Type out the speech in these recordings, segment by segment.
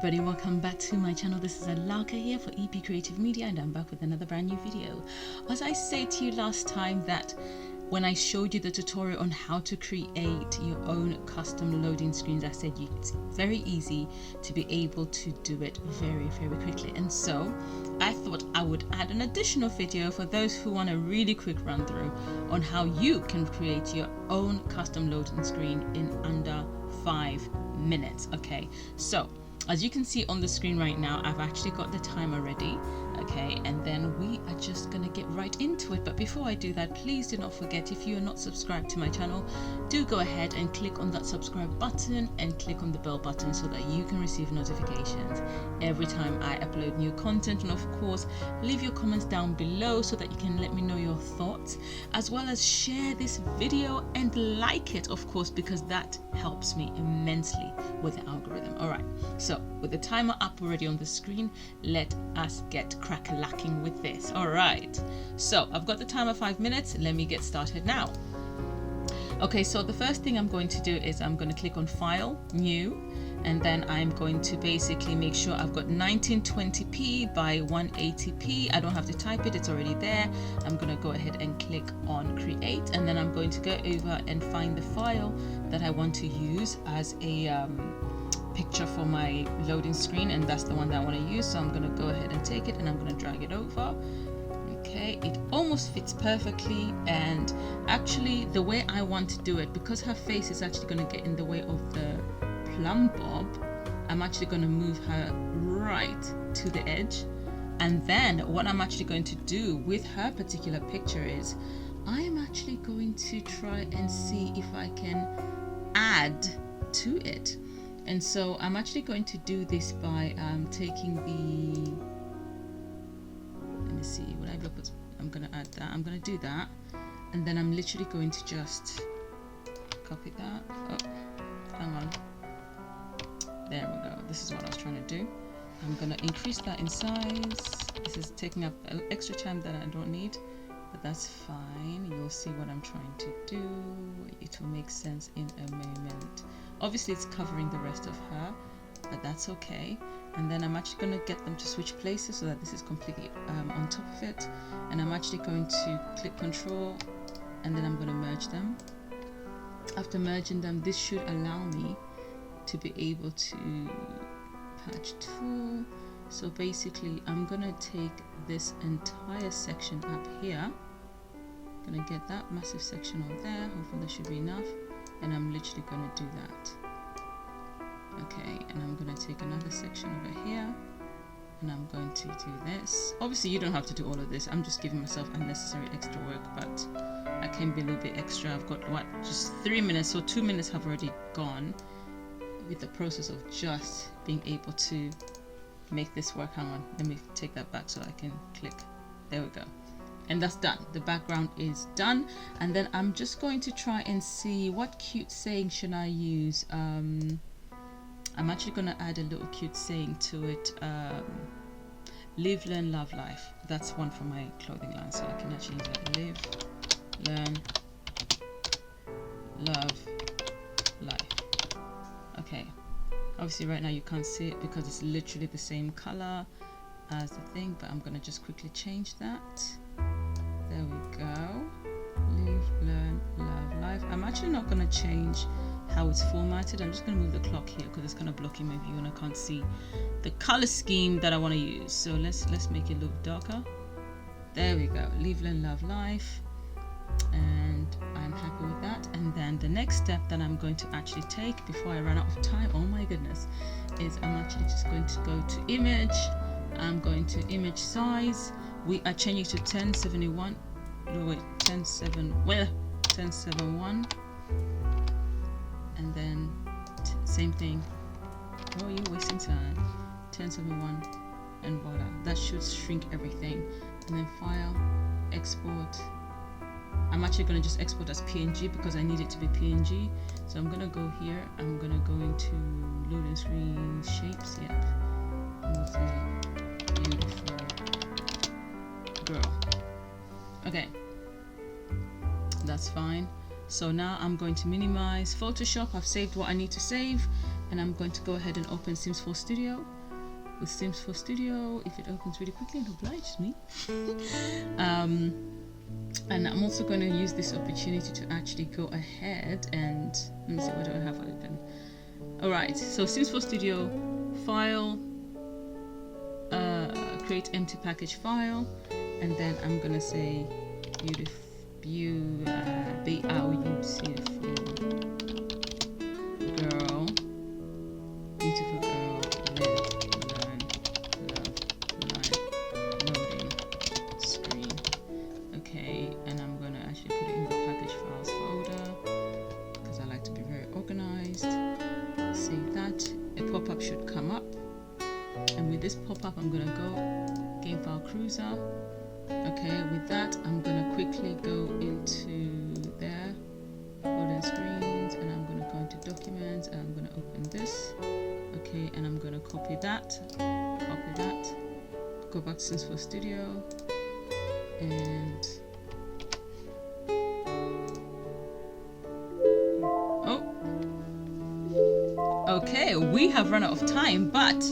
everybody, welcome back to my channel. This is Alaka here for EPCreativeMedia, and I'm back with another brand new video. As I said to you last time, that when I showed you the tutorial on how to create your own custom loading screens, I said it's very easy to be able to do it very quickly. And so I thought I would add an additional video for those who want a really quick run through on how you can create your own custom loading screen in under 5 minutes. Okay, so as you can see on the screen right now, I've actually got the timer ready. Okay, and then we are just gonna get right into it. But before I do that, please do not forget, if you are not subscribed to my channel, do go ahead and click on that subscribe button and click on the bell button so that you can receive notifications every time I upload new content. And of course, leave your comments down below so that you can let me know your thoughts, as well as share this video and like it, of course, because that helps me immensely with the algorithm. All right, so with the timer up already on the screen, let us get crack-a-lacking with this. All right, so I've got the timer 5 minutes. Let me get started now. Okay, so the first thing I'm going to do is I'm going to click on File, New, and then I'm going to basically make sure I've got 1920p by 180p. I don't have to type it, it's already there. I'm going to go ahead and click on Create, and then I'm going to go over and find the file that I want to use as a picture for my loading screen, and that's the one that I want to use. So I'm going to go ahead and take it and I'm going to drag it over. Okay, it almost fits perfectly, and actually the way I want to do it, because her face is actually going to get in the way of the plumb bob, I'm actually going to move her right to the edge. And then what I'm actually going to do with her particular picture is I am actually going to try and see if I can add to it. And so I'm actually going to do this by taking the, let me see, what I put, I'm going to add that, I'm going to do that, and then I'm literally going to just copy that. Oh, hang on, there we go. This is what I was trying to do. I'm going to increase that in size. This is taking up an extra time that I don't need, but that's fine. You'll see what I'm trying to do. It will make sense in a moment. Obviously it's covering the rest of her, but that's okay. And then I'm actually going to get them to switch places so that this is completely on top of it. And I'm actually going to click Control, and then I'm going to merge them. After merging them, this should allow me to be able to patch tool. So basically I'm going to take this entire section up here. I'm going to get that massive section on there. Hopefully that should be enough. And I'm literally going to do that. Okay, and I'm going to take another section over here, and I'm going to do this. Obviously you don't have to do all of this, I'm just giving myself unnecessary extra work, but I can be a little bit extra. I've got what, just 3 minutes, so 2 minutes have already gone with the process of just being able to make this work. Hang on, let me take that back so I can click. There we go. And that's done. The background is done. And then I'm just going to try and see what cute saying should I use. I'm actually going to add a little cute saying to it. Live, learn, love, life. That's one for my clothing line, so I can actually use that. Live, learn, love, life. Okay. Obviously right now you can't see it because it's literally the same color as the thing, but I'm going to just quickly change that. There we go. Live, learn, love, life. I'm actually not going to change how it's formatted. I'm just going to move the clock here because it's kind of blocking my view and I can't see the color scheme that I want to use. So let's make it look darker. There we go. Live, learn, love, life. And I'm happy with that. And then the next step that I'm going to actually take before I run out of time, oh my goodness, is I'm actually just going to go to image. I'm going to image size. We are changing to 1071. No wait, 1071. And then same thing. Oh, you're wasting time. 1071, and voila. That should shrink everything. And then file, export. I'm actually going to just export as PNG because I need it to be PNG. So I'm going to go here. I'm going to go into loading screen shapes. Yep. And we'll say beautiful girl. Okay, that's fine. So now I'm going to minimize Photoshop. I've saved what I need to save, and I'm going to go ahead and open Sims 4 Studio. With Sims 4 Studio, if it opens really quickly, it obliges me. And I'm also going to use this opportunity to actually go ahead and let me see, what do I have open? Alright, so Sims 4 Studio, file, create empty package file, and then I'm going to say beautiful girl, beautiful girl, live, learn, love, life, loading screen. Okay, and I'm gonna actually put it in the package files folder because I like to be very organized. Save that. A pop-up should come up, and with this pop-up I'm gonna go game file cruiser. Okay, with that I'm gonna quickly go into there, loading screens, and I'm gonna go into documents, and I'm gonna open this. Okay, and I'm gonna copy that, go back to Sims 4 Studio, and okay, we have run out of time, but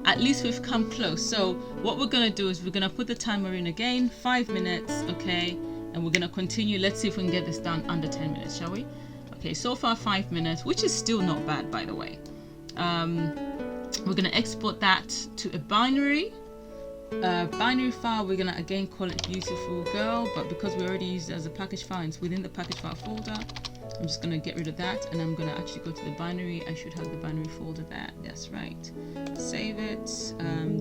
at least we've come close. So what we're gonna do is we're gonna put the timer in again, 5 minutes, okay, and we're gonna continue. Let's see if we can get this done under 10 minutes, shall we? Okay, so far 5 minutes, which is still not bad, by the way. We're gonna export that to a binary file. We're gonna again call it beautiful girl, but because we already used it as a package file, it's within the package file folder. I'm just gonna get rid of that, and I'm gonna actually go to the binary. I should have the binary folder there. That's right. Save it.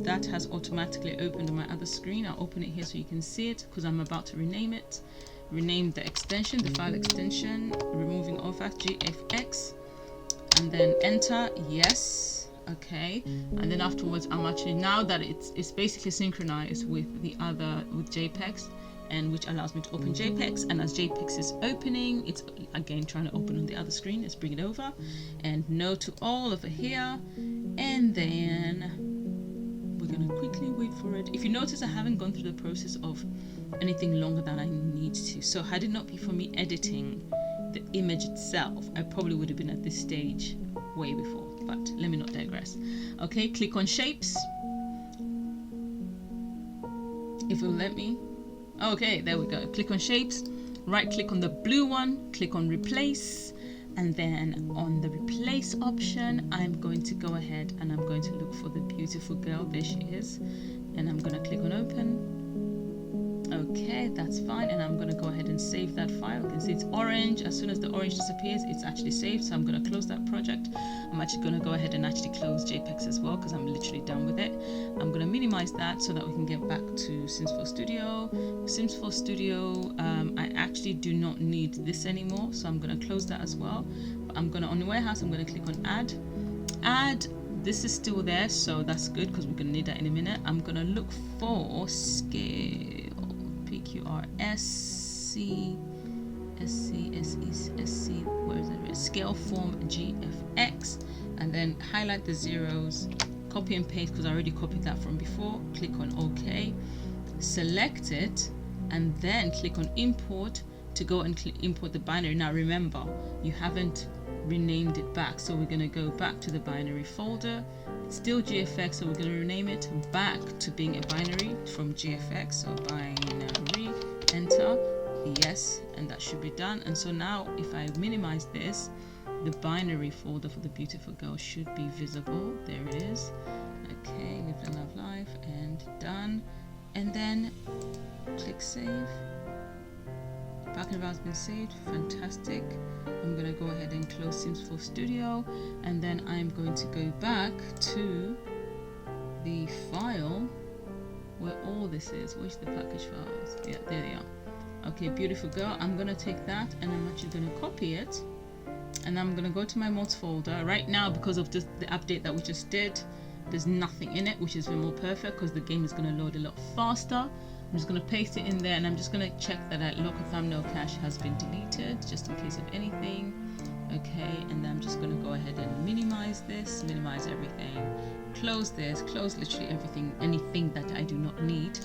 That has automatically opened on my other screen. I'll open it here so you can see it because I'm about to rename it. Rename the extension, the file extension, removing all facts, GFX, and then enter. Yes. Okay, and then afterwards I'm actually, now that it's basically synchronized with the other, with JPEGs, and which allows me to open JPEGs, and as JPEGs is opening, it's again trying to open on the other screen. Let's bring it over, and no to all over here, and then we're gonna quickly wait for it. If you notice, I haven't gone through the process of anything longer than I need to, so had it not be for me editing the image itself, I probably would have been at this stage way before, but let me not digress. Okay, click on shapes, if it will let me. Okay, there we go. Click on shapes, right click on the blue one, click on replace, and then on the replace option I'm going to go ahead and I'm going to look for the beautiful girl. There she is, and I'm going to click on open. Okay, that's fine, and I'm going to go ahead and save that file. You can see it's orange. As soon as the orange disappears, it's actually saved, so I'm going to close that project. I'm actually going to go ahead and actually close JPEGs as well because I'm literally done with it. I'm going to minimize that so that we can get back to Sims 4 Studio. Sims 4 Studio, I actually do not need this anymore, so I'm going to close that as well. But I'm going to, on the warehouse, I'm going to click on add. This is still there, so that's good because we're going to need that in a minute. I'm going to look for scale. PQRSC, where is it? Scale form GFX, and then highlight the zeros, copy and paste because I already copied that from before. Click on OK, select it, and then click on import to go and import the binary. Now remember, you haven't renamed it back, so we're going to go back to the binary folder. It's still GFX, so we're going to rename it back to being a binary from GFX. So binary, enter, yes, and that should be done. And so now if I minimize this, the binary folder for the beautiful girl should be visible. There it is. Okay, live and love life, and done. And then click save. Background has been saved. Fantastic. I'm going to go ahead and close Sims 4 Studio, and then I'm going to go back to the file where all this is. Where's the package files? Yeah, there they are. Okay, beautiful girl. I'm going to take that and I'm actually going to copy it, and I'm going to go to my mods folder. Right now, because of the update that we just did, there's nothing in it, which is more perfect because the game is going to load a lot faster. I'm just going to paste it in there, and I'm just going to check that local thumbnail cache has been deleted, just in case of anything. Okay, and then I'm just going to go ahead and minimize this, minimize everything, close this, close literally everything, anything that I do not need,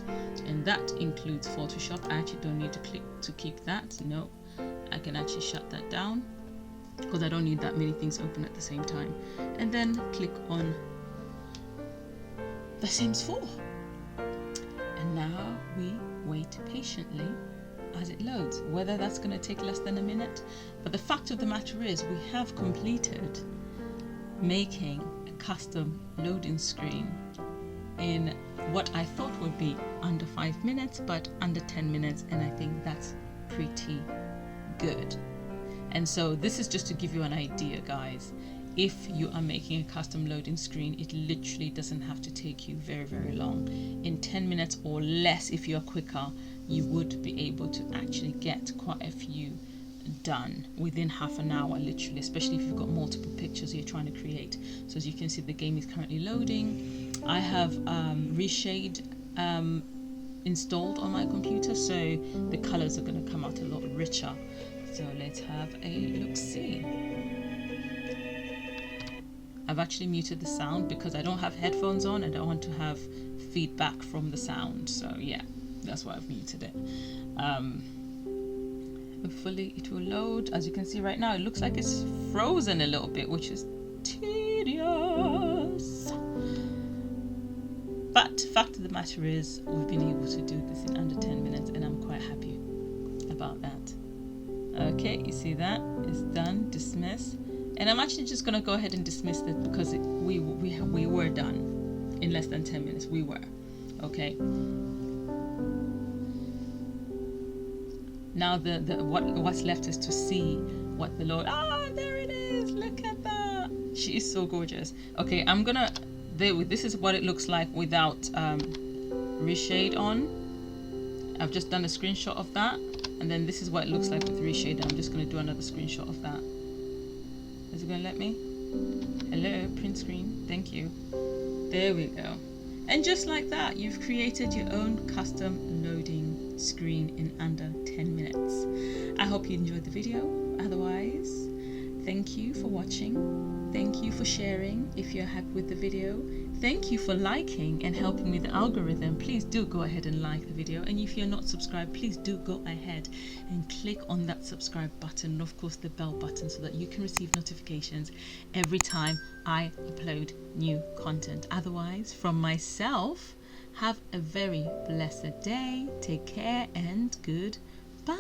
and that includes Photoshop. I actually don't need to click to keep that. No, I can actually shut that down. because I don't need that many things open at the same time. And then click on The Sims 4. And now we wait patiently as it loads, whether that's going to take less than a minute. But the fact of the matter is we have completed making a custom loading screen in what I thought would be under 5 minutes, but under 10 minutes, and I think that's pretty good. And so this is just to give you an idea, guys. If you are making a custom loading screen, it literally doesn't have to take you very, very long. In 10 minutes or less, if you're quicker, you would be able to actually get quite a few done within half an hour, literally, especially if you've got multiple pictures you're trying to create. So as you can see, the game is currently loading. I have Reshade installed on my computer, so the colors are going to come out a lot richer. So let's have a look-see. I've actually muted the sound because I don't have headphones on and I don't want to have feedback from the sound. So yeah, that's why I've muted it. Hopefully it will load. As you can see right now, it looks like it's frozen a little bit, which is tedious. But fact of the matter is, we've been able to do this in under 10 minutes and I'm quite happy about that. Okay, you see that? It's done, dismiss. And I'm actually just going to go ahead and dismiss this because we were done in less than 10 minutes. We were. Okay. Now what's left is to see what the Lord. There it is. Look at that. She is so gorgeous. Okay, I'm gonna. This is what it looks like without reshade on. I've just done a screenshot of that, and then this is what it looks like with reshade. I'm just gonna do another screenshot of that. Is it gonna let me? Hello, print screen. Thank you. There we go. And just like that, you've created your own custom loading screen in under 10 minutes. I hope you enjoyed the video. Otherwise, thank you for watching. Thank you for sharing if you're happy with the video. Thank you for liking and helping with the algorithm. Please do go ahead and like the video. And if you're not subscribed, please do go ahead and click on that subscribe button and of course the bell button so that you can receive notifications every time I upload new content. Otherwise, from myself, have a very blessed day. Take care and goodbye.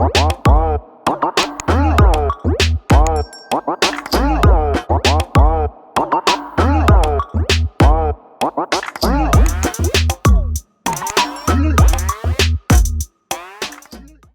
What?